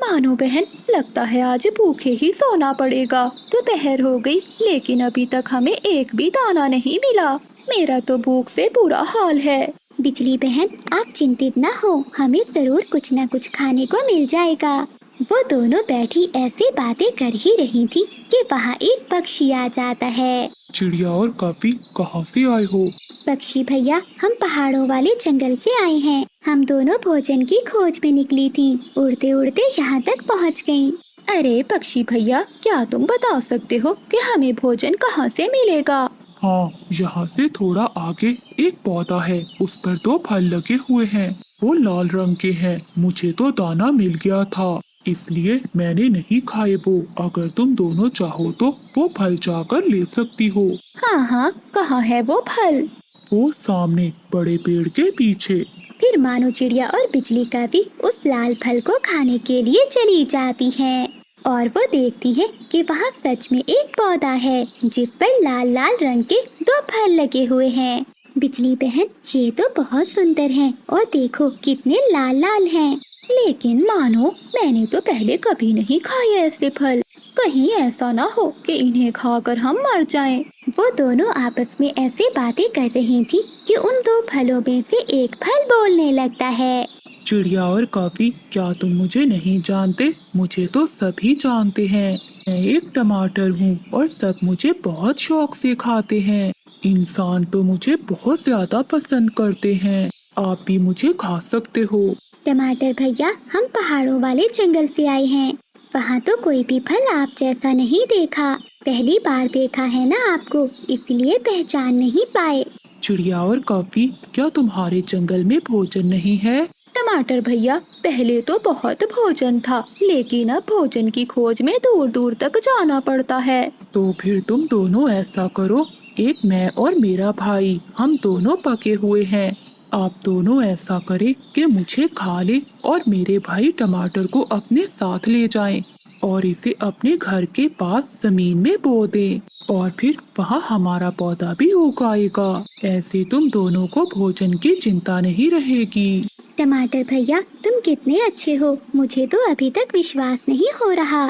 मानो बहन, लगता है आज भूखे ही सोना पड़ेगा। दोपहर हो गई लेकिन अभी तक हमें एक भी दाना नहीं मिला। मेरा तो भूख से बुरा हाल है। बिजली बहन, आप चिंतित न हो, हमें जरूर कुछ न कुछ खाने को मिल जाएगा। वो दोनों बैठी ऐसी बातें कर ही रही थी कि वहाँ एक पक्षी आ जाता है। चिड़िया और काफी कहाँ से आए हो? पक्षी भैया, हम पहाड़ों वाले जंगल से आए हैं। हम दोनों भोजन की खोज में निकली थी। उड़ते उड़ते यहाँ तक पहुँच गयी। अरे पक्षी भैया, क्या तुम बता सकते हो कि हमें भोजन कहाँ से मिलेगा? हाँ, यहाँ से थोड़ा आगे एक पौधा है, उस पर 2 फल लगे हुए हैं। वो लाल रंग के हैं। मुझे तो दाना मिल गया था, इसलिए मैंने नहीं खाए वो। अगर तुम दोनों चाहो तो वो फल जाकर ले सकती हो। हाँ हाँ, कहाँ है वो फल? वो सामने बड़े पेड़ के पीछे। फिर मानो चिड़िया और बिजली का भी उस लाल फल को खाने के लिए चली जाती हैं। और वो देखती है कि वहाँ सच में एक पौधा है जिस पर लाल लाल रंग के 2 फल लगे हुए हैं। बिजली बहन, ये तो बहुत सुंदर हैं और देखो कितने लाल लाल हैं। लेकिन मानो, मैंने तो पहले कभी नहीं खाए ऐसे फल। कहीं ऐसा ना हो कि इन्हें खाकर हम मर जाएं। वो दोनों आपस में ऐसे बातें कर रही थी कि उन 2 फलों में से एक फल बोलने लगता है। चिड़िया और काफी, क्या तुम मुझे नहीं जानते? मुझे तो सभी जानते हैं। मैं एक टमाटर हूँ और सब मुझे बहुत शौक से खाते हैं। इंसान तो मुझे बहुत ज्यादा पसंद करते हैं। आप भी मुझे खा सकते हो। टमाटर भैया, हम पहाड़ों वाले जंगल से आए हैं। वहाँ तो कोई भी फल आप जैसा नहीं देखा। पहली बार देखा है ना आपको, इसलिए पहचान नहीं पाए। चिड़िया और काफी, क्या तुम्हारे जंगल में भोजन नहीं है? टमाटर भैया, पहले तो बहुत भोजन था, लेकिन अब भोजन की खोज में दूर दूर तक जाना पड़ता है। तो फिर तुम दोनों ऐसा करो, एक मैं और मेरा भाई, हम दोनों पके हुए हैं। आप दोनों ऐसा करें कि मुझे खा ले और मेरे भाई टमाटर को अपने साथ ले जाएं और इसे अपने घर के पास जमीन में बो दें और फिर वहाँ हमारा पौधा भी उगाएगा। ऐसे तुम दोनों को भोजन की चिंता नहीं रहेगी। टमाटर भैया, तुम कितने अच्छे हो, मुझे तो अभी तक विश्वास नहीं हो रहा।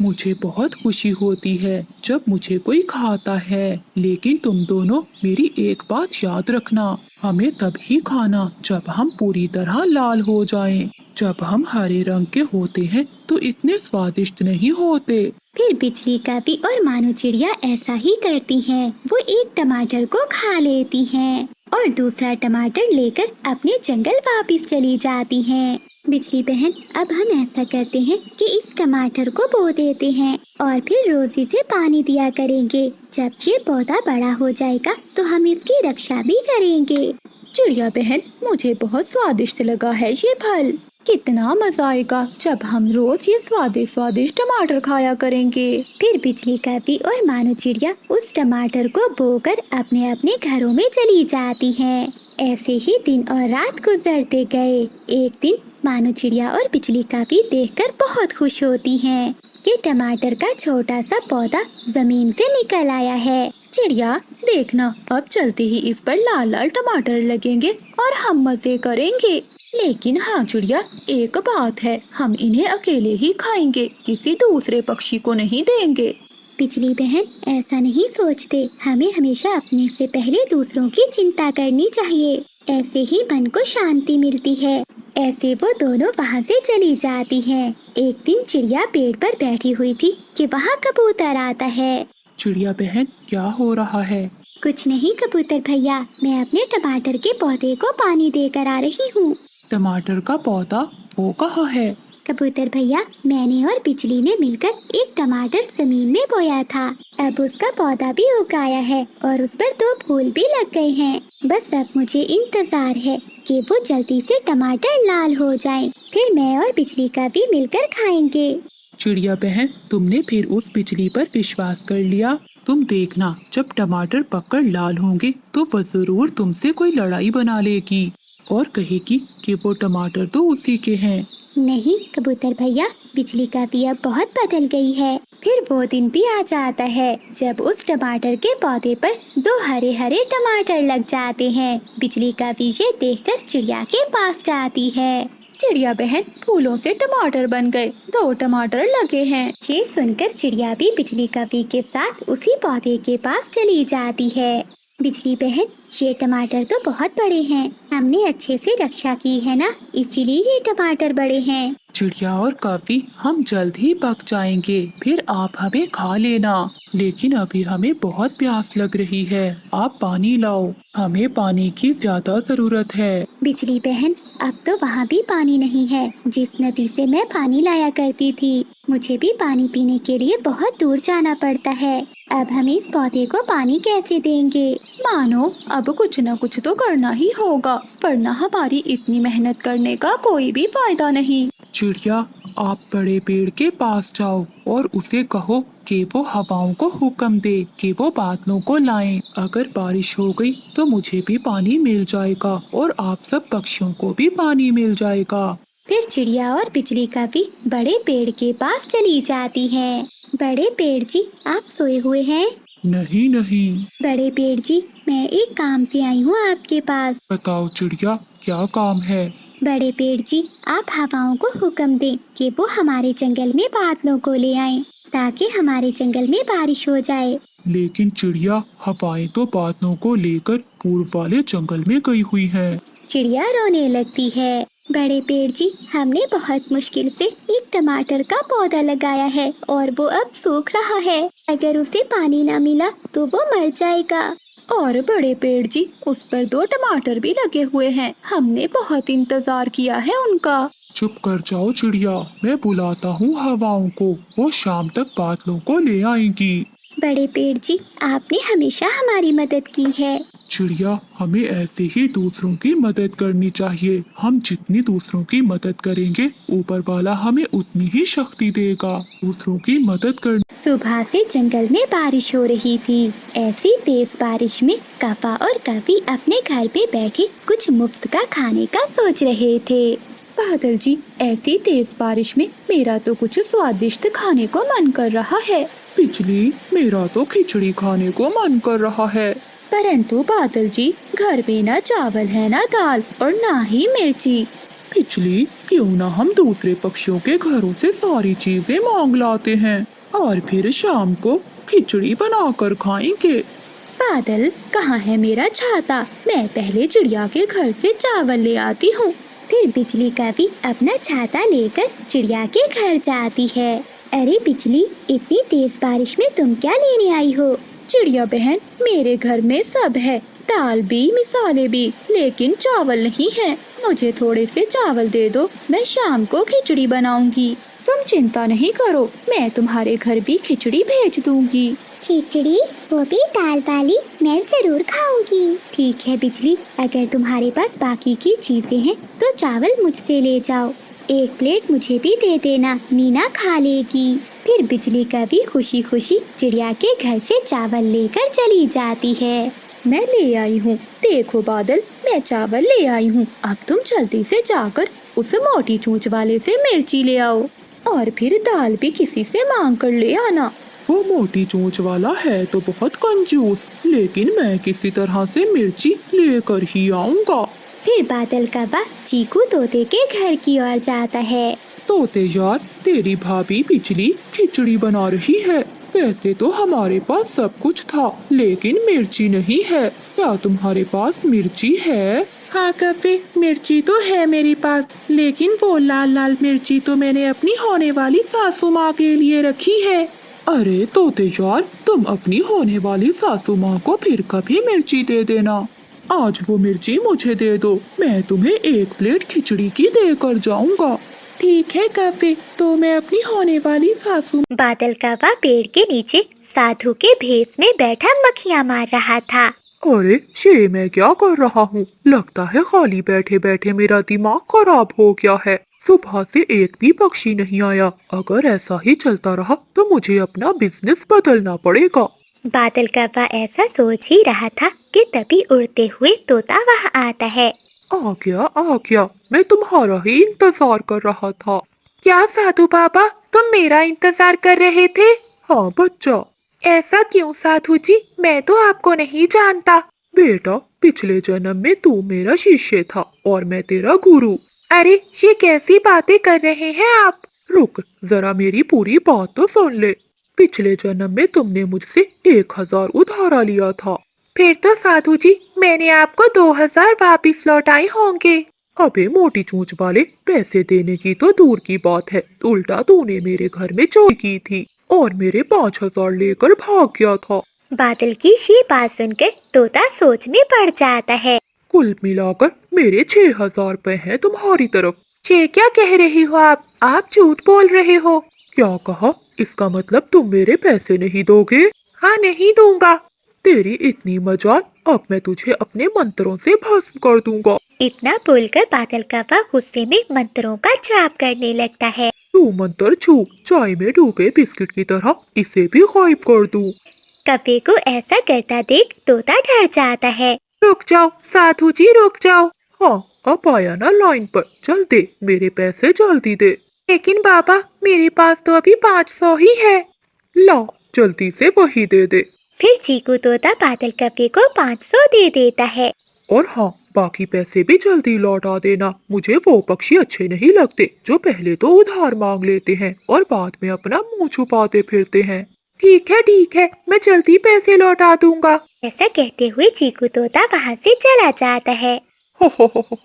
मुझे बहुत खुशी होती है जब मुझे कोई खाता है, लेकिन तुम दोनों मेरी एक बात याद रखना, हमें तभी खाना जब हम पूरी तरह लाल हो जाएं। जब हम हरे रंग के होते हैं तो इतने स्वादिष्ट नहीं होते। फिर बिजली का भी और मानो चिड़िया ऐसा ही करती हैं। वो एक टमाटर को खा लेती हैं और दूसरा टमाटर लेकर अपने जंगल वापस चली जाती हैं। बिजली बहन, अब हम ऐसा करते हैं कि इस टमाटर को बो देते हैं और फिर रोज इसे पानी दिया करेंगे। जब ये पौधा बड़ा हो जाएगा तो हम इसकी रक्षा भी करेंगे। चिड़िया बहन, मुझे बहुत स्वादिष्ट लगा है ये फल। कितना मजा आएगा जब हम रोज ये स्वादिष्ट स्वादिष्ट टमाटर खाया करेंगे। फिर बिजली का भी और मानो चिड़िया उस टमाटर को बोकर अपने अपने घरों में चली जाती हैं। ऐसे ही दिन और रात गुजरते गए। एक दिन मानो चिड़िया और बिजली का भी देखकर बहुत खुश होती हैं कि टमाटर का छोटा सा पौधा जमीन से निकल आया है। चिड़िया, देखना, अब चलते ही इस पर लाल लाल टमाटर लगेंगे और हम मजे करेंगे। लेकिन हाँ चिड़िया, एक बात है, हम इन्हें अकेले ही खाएंगे, किसी दूसरे पक्षी को नहीं देंगे। बिजली बहन, ऐसा नहीं सोचते, हमें हमेशा अपने से पहले दूसरों की चिंता करनी चाहिए। ऐसे ही मन को शांति मिलती है। ऐसे वो दोनों वहाँ से चली जाती हैं। एक दिन चिड़िया पेड़ पर बैठी हुई थी कि वहाँ कबूतर आता है। चिड़िया बहन, क्या हो रहा है? कुछ नहीं कबूतर भैया, मैं अपने टमाटर के पौधे को पानी देकर आ रही हूँ। टमाटर का पौधा वो कहाँ है? कबूतर भैया, मैंने और बिजली ने मिलकर एक टमाटर जमीन में बोया था। अब उसका पौधा भी उगाया है और उस पर 2 फूल भी लग गए हैं। बस अब मुझे इंतजार है कि वो जल्दी से टमाटर लाल हो जाएं। फिर मैं और बिजली का भी मिलकर खाएंगे। चिड़िया बहन, तुमने फिर उस बिजली पर विश्वास कर लिया। तुम देखना, जब टमाटर पककर लाल होंगे तो वो जरूर तुमसे कोई लड़ाई बना लेगी और कहेगी कि वो टमाटर तो उसी के हैं। नहीं कबूतर भैया, बिजली का भी अब बहुत बदल गई है। फिर वो दिन भी आ जाता है जब उस टमाटर के पौधे पर 2 हरे हरे टमाटर लग जाते हैं। बिजली का भी ये देखकर चिड़िया के पास जाती है। चिड़िया बहन, फूलों से टमाटर बन गए, 2 टमाटर लगे हैं। ये सुनकर चिड़िया भी बिजली कवि के साथ उसी पौधे के पास चली जाती है। बिजली बहन, ये टमाटर तो बहुत बड़े हैं, हमने अच्छे से रक्षा की है ना, इसीलिए ये टमाटर बड़े हैं। चिड़िया और कवि, हम जल्द ही पक जाएंगे, फिर आप हमें खा लेना। लेकिन अभी हमें बहुत प्यास लग रही है, आप पानी लाओ, हमें पानी की ज्यादा जरूरत है। बिजली बहन, अब तो वहाँ भी पानी नहीं है जिस नदी से मैं पानी लाया करती थी। मुझे भी पानी पीने के लिए बहुत दूर जाना पड़ता है। अब हम इस पौधे को पानी कैसे देंगे? मानो अब कुछ न कुछ तो करना ही होगा, वरना हमारी इतनी मेहनत करने का कोई भी फायदा नहीं। चिड़िया, आप बड़े पेड़ के पास जाओ और उसे कहो कि वो हवाओं को हुक्म दे कि वो बादलों को लाएं। अगर बारिश हो गई तो मुझे भी पानी मिल जाएगा और आप सब पक्षियों को भी पानी मिल जाएगा। फिर चिड़िया और बिजली कवि बड़े पेड़ के पास चली जाती है। बड़े पेड़ जी, आप सोए हुए हैं? नहीं नहीं। बड़े पेड़ जी, मैं एक काम से आई हूँ आपके पास। बताओ चिड़िया, क्या काम है? बड़े पेड़ जी, आप हवाओं को हुक्म दें कि वो हमारे जंगल में बादलों को ले आएं, ताकि हमारे जंगल में बारिश हो जाए। लेकिन चिड़िया, हवाएं तो बादलों को लेकर पूर्व वाले जंगल में गई हुई हैं। चिड़िया रोने लगती है। बड़े पेड़ जी, हमने बहुत मुश्किल से एक टमाटर का पौधा लगाया है और वो अब सूख रहा है। अगर उसे पानी ना मिला तो वो मर जाएगा। और बड़े पेड़ जी, उस पर 2 टमाटर भी लगे हुए हैं, हमने बहुत इंतजार किया है उनका। चुप कर जाओ चिड़िया, मैं बुलाता हूँ हवाओं को, वो शाम तक बादलों को ले आएंगी। बड़े पेड़ जी, आपने हमेशा हमारी मदद की है। चिड़िया, हमें ऐसे ही दूसरों की मदद करनी चाहिए। हम जितनी दूसरों की मदद करेंगे, ऊपर वाला हमें उतनी ही शक्ति देगा। दूसरों की मदद कर। सुबह से जंगल में बारिश हो रही थी। ऐसी तेज बारिश में कप्पा और कवि अपने घर पे बैठे कुछ मुफ्त का खाने का सोच रहे थे। बादल जी, ऐसी तेज बारिश में मेरा तो कुछ स्वादिष्ट खाने को मन कर रहा है। बिजली, मेरा तो खिचड़ी खाने को मन कर रहा है। परंतु बादल जी, घर में ना चावल है, ना दाल और ना ही मिर्ची। बिजली, क्यों ना हम दूसरे पक्षियों के घरों से सारी चीजें मांग लाते हैं और फिर शाम को खिचड़ी बनाकर खाएंगे। बादल, कहाँ है मेरा छाता? मैं पहले चिड़िया के घर से चावल ले आती हूँ। फिर बिजली कवि अपना छाता लेकर चिड़िया के घर जाती है। अरे बिजली, इतनी तेज बारिश में तुम क्या लेने आई हो? चिड़िया बहन, मेरे घर में सब है, दाल भी, मिसाले भी, लेकिन चावल नहीं है। मुझे थोड़े से चावल दे दो, मैं शाम को खिचड़ी बनाऊंगी। तुम चिंता नहीं करो, मैं तुम्हारे घर भी खिचड़ी भेज दूंगी। खिचड़ी, वो भी दाल वाली, मैं जरूर खाऊंगी। ठीक है बिजली, अगर तुम्हारे पास बाकी की चीजें हैं तो चावल मुझसे ले जाओ। 1 प्लेट मुझे भी दे देना, मीना खा लेगी। फिर बिजली कवि खुशी खुशी चिड़िया के घर से चावल लेकर चली जाती है। मैं ले आई हूँ, देखो बादल, मैं चावल ले आई हूँ। अब तुम जल्दी से जाकर उस मोटी चोंच वाले से मिर्ची ले आओ और फिर दाल भी किसी से मांग कर ले आना। वो मोटी चोंच वाला है तो बहुत कंजूस, लेकिन मैं किसी तरह से मिर्ची लेकर ही आऊँगा। फिर बादल कव्वा चीकू तोते के घर की ओर जाता है। तोते यार, तेरी भाभी बिजली खिचड़ी बना रही है। वैसे तो हमारे पास सब कुछ था, लेकिन मिर्ची नहीं है। क्या तुम्हारे पास मिर्ची है? हाँ कव्वे, मिर्ची तो है मेरे पास, लेकिन वो लाल लाल मिर्ची तो मैंने अपनी होने वाली सासू माँ के लिए रखी है। अरे तोते यार, तुम अपनी होने वाली सासू माँ को फिर कभी मिर्ची दे देना। आज वो मिर्ची मुझे दे दो, मैं तुम्हें 1 प्लेट खिचड़ी की देकर जाऊंगा। ठीक है कव्वे, तो मैं अपनी होने वाली सासू। बादल कव्वा पेड़ के नीचे साधु के भेष में बैठा मक्खियाँ मार रहा था। अरे ये मैं क्या कर रहा हूँ? लगता है खाली बैठे बैठे मेरा दिमाग खराब हो गया है। सुबह से एक भी पक्षी नहीं आया। अगर ऐसा ही चलता रहा तो मुझे अपना बिजनेस बदलना पड़ेगा। बादल कव्वा ऐसा सोच ही रहा था कि तभी उड़ते हुए तोता वहाँ आता है। आ गया, मैं तुम्हारा ही इंतजार कर रहा था। क्या साधु बाबा, तुम मेरा इंतजार कर रहे थे? हाँ बच्चा। ऐसा क्यों साधु जी, मैं तो आपको नहीं जानता। बेटा, पिछले जन्म में तू मेरा शिष्य था और मैं तेरा गुरु। अरे ये कैसी बातें कर रहे हैं आप? रुक, जरा मेरी पूरी बात तो सुन ले। पिछले जन्म में तुमने मुझसे 1,000 उधारा लिया था। फिर तो साधु जी मैंने आपको 2,000 वापिस लौटाए होंगे। अबे मोटी चूंच वाले, पैसे देने की तो दूर की बात है, उल्टा तूने मेरे घर में चोरी की थी और मेरे 5,000 लेकर भाग गया था। बादल की ये बात सुनकर तोता सोच में पड़ जाता है। कुल मिलाकर मेरे 6,000 रुपए हैं तुम्हारी तरफ। ये क्या कह रही हो आप झूठ बोल रहे हो। क्या कहा? इसका मतलब तुम मेरे पैसे नहीं दोगे? हाँ, नहीं दूंगा। तेरी इतनी मजाल, अब मैं तुझे अपने मंत्रों से भस्म कर दूंगा। इतना बोलकर बादल कौवा गुस्से में मंत्रों का जाप करने लगता है। तू मंत्र छू, चाय में डूबे बिस्किट की तरह इसे भी गायब कर दूं। कौवे को ऐसा करता देख तोता डर जाता है। रुक जाओ साधु जी, रुक जाओ। हाँ, अब आया ना लाइन पर, चल दे मेरे पैसे जल्दी दे। लेकिन बाबा मेरे पास तो अभी 500 ही है। ला, जल्दी से वही दे दे। फिर चीकू तोता बादल कौवे को 500 दे देता है। और हाँ, बाकी पैसे भी जल्दी लौटा देना। मुझे वो पक्षी अच्छे नहीं लगते जो पहले तो उधार मांग लेते हैं और बाद में अपना मुंह छुपाते फिरते हैं। ठीक है, मैं जल्दी पैसे लौटा दूंगा। ऐसा कहते हुए चीकू तोता वहाँ से चला जाता है। हो,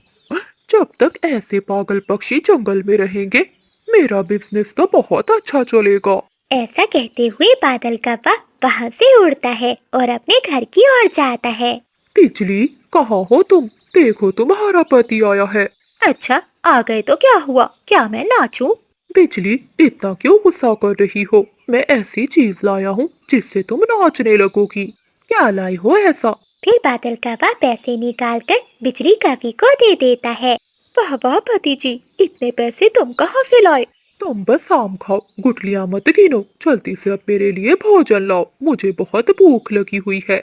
जब तक ऐसे पागल पक्षी जंगल में रहेंगे मेरा बिजनेस तो बहुत अच्छा चलेगा। ऐसा कहते हुए बादल कौवा वहाँ से उड़ता है और अपने घर की ओर जाता है। बिजली, कहाँ हो तुम? देखो तुम्हारा पति आया है। अच्छा, आ गए तो क्या हुआ? क्या मैं नाचूं? बिजली, इतना क्यों गुस्सा कर रही हो? मैं ऐसी चीज लाया हूँ जिससे तुम नाचने लगोगी। क्या लाई हो ऐसा? फिर बादल कौवा पैसे निकालकर बिजली कौवे को दे देता है। वाह वाह पति जी, इतने पैसे तुम कहाँ से लाए? तुम बस आम खाओ, गुठलियाँ मत गिनो। जल्दी से अब मेरे लिए भोजन लाओ, मुझे बहुत भूख लगी हुई है।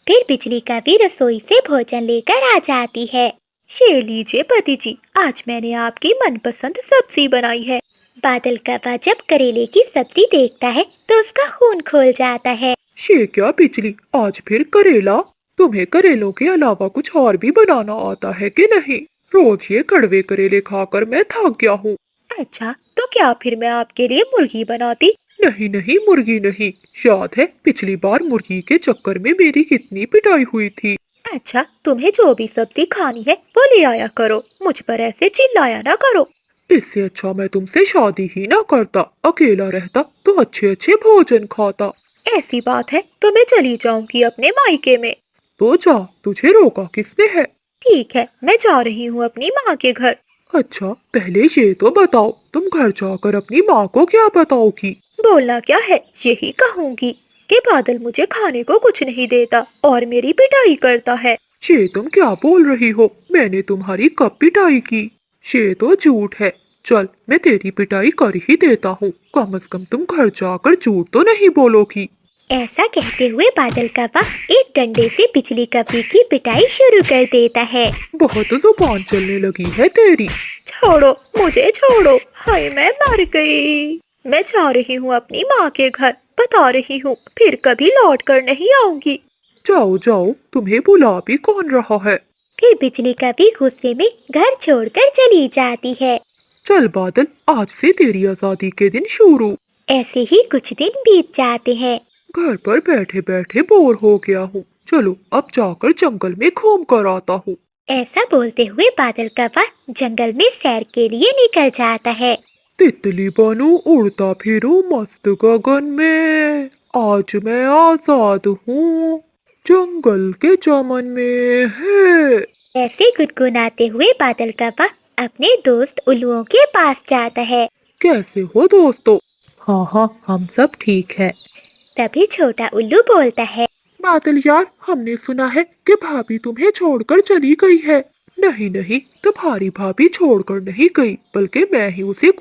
फिर बिजली कौवी रसोई से भोजन लेकर आ जाती है। ये लीजिए पति जी, आज मैंने आपकी मनपसंद सब्जी बनाई है। बादल कौवा जब करेले की सब्जी देखता है तो उसका खून खोल जाता है। ये क्या बिजली, आज फिर करेला? तुम्हें करेलों के अलावा कुछ और भी बनाना आता है कि नहीं? रोज ये कड़वे करेले खाकर मैं थक गया हूँ। अच्छा, तो क्या फिर मैं आपके लिए मुर्गी बनाती? नहीं, मुर्गी नहीं। याद है पिछली बार मुर्गी के चक्कर में मेरी कितनी पिटाई हुई थी। अच्छा, तुम्हें जो भी सब्जी खानी है वो ले आया करो, मुझ पर ऐसे चिल्लाया ना करो। इससे अच्छा मैं तुमसे शादी ही ना करता, अकेला रहता तो अच्छे अच्छे भोजन खाता। ऐसी बात है तो मैं चली जाऊंगी अपने मायके में। तो जा, तुझे रोका किसने है? ठीक है, मैं जा रही हूँ अपनी माँ के घर। अच्छा, पहले ये तो बताओ, तुम घर जाकर अपनी माँ को क्या बताओगी? बोलना क्या है, यही कहूंगी कि बादल मुझे खाने को कुछ नहीं देता और मेरी पिटाई करता है। ये तुम क्या बोल रही हो? मैंने तुम्हारी कब पिटाई की? ये तो झूठ है। चल, मैं तेरी पिटाई कर ही देता हूँ। कम से कम तुम घर जाकर झूठ तो नहीं बोलोगी। ऐसा कहते हुए बादल कौवा एक डंडे से बिजली कौवे की पिटाई शुरू कर देता है। बहुत जुबान चलने लगी है तेरी। छोड़ो, मुझे छोड़ो, हाय मैं मर गई। मैं जा रही हूँ अपनी माँ के घर, बता रही हूँ फिर कभी लौट कर नहीं आऊंगी। जाओ, तुम्हें बुला भी कौन रहा है? फिर बिजली कौवी गुस्से में घर छोड़कर चली जाती है। चल बादल, आज से तेरी आजादी के दिन शुरू। ऐसे ही कुछ दिन बीत जाते हैं। घर पर बैठे बैठे बोर हो गया हूँ। चलो अब जाकर जंगल में घूम कर आता हूँ। ऐसा बोलते हुए बादल कौवा जंगल में सैर के लिए निकल जाता है। तितली बनूं, उड़ता फिरूं मस्त गगन में, आज मैं आजाद हूँ, जंगल के चमन में है। ऐसे गुनगुनाते हुए बादल कौवा अपने दोस्त उल्लुओं के पास जाता है। कैसे हो दोस्तों? हाँ, हम सब ठीक है। तभी छोटा उल्लू बोलता है, बादल यार, हमने सुना है कि भाभी तुम्हें छोड़कर चली गई है। नहीं, तुम्हारी भाभी छोड़कर नहीं गई, बल्कि मैं ही उसे